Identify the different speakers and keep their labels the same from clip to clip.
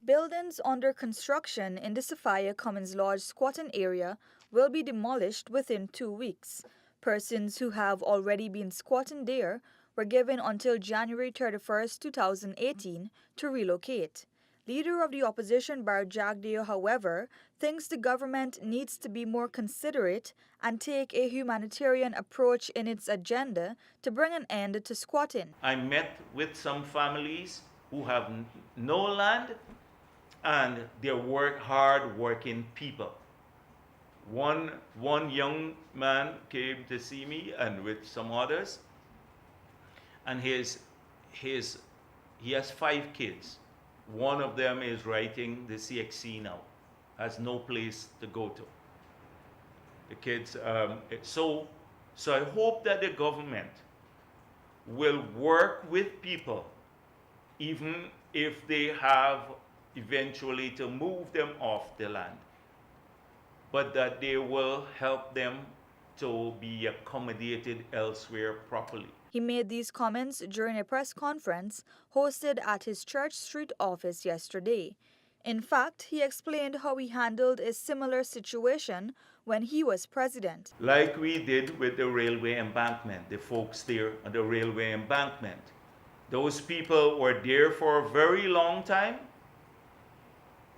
Speaker 1: Buildings under construction in the Sophia Commons Lodge squatting area will be demolished within 2 weeks. Persons who have already been squatting there were given until January 31st, 2018 to relocate. Leader of the opposition Bar Jagdeo, however, thinks the government needs to be more considerate and take a humanitarian approach in its agenda to bring an end to squatting.
Speaker 2: I met with some families who have no land and they're hard working people. One young man came to see me and with some others, and he has 5 kids. One of them is writing the CXC now, has no place to go to. The kids, so I hope that the government will work with people, even if they have eventually to move them off the land, but that they will help them to be accommodated elsewhere properly.
Speaker 1: He made these comments during a press conference hosted at his Church Street office yesterday. In fact, he explained how he handled a similar situation when he was president.
Speaker 2: Like we did with the railway embankment, the folks there on the railway embankment. Those people were there for a very long time.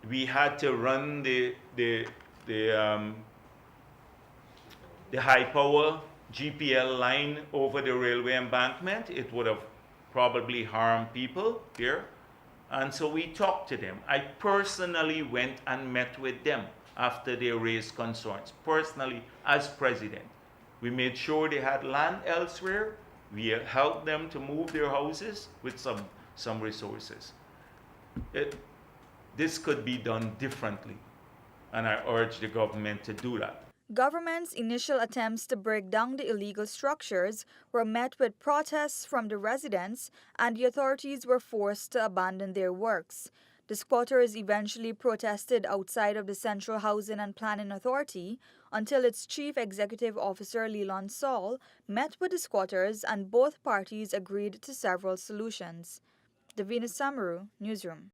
Speaker 2: We had to run the high power GPL line over the railway embankment. It would have probably harmed people here. And so we talked to them. I personally went and met with them after they raised concerns, personally as president. We made sure they had land elsewhere. We helped them to move their houses with some resources. This could be done differently, and I urge the government to do that.
Speaker 1: Government's initial attempts to break down the illegal structures were met with protests from the residents, and the authorities were forced to abandon their works. The squatters eventually protested outside of the Central Housing and Planning Authority until its chief executive officer, Leland Saul, met with the squatters and both parties agreed to several solutions. Davina Samaru, Newsroom.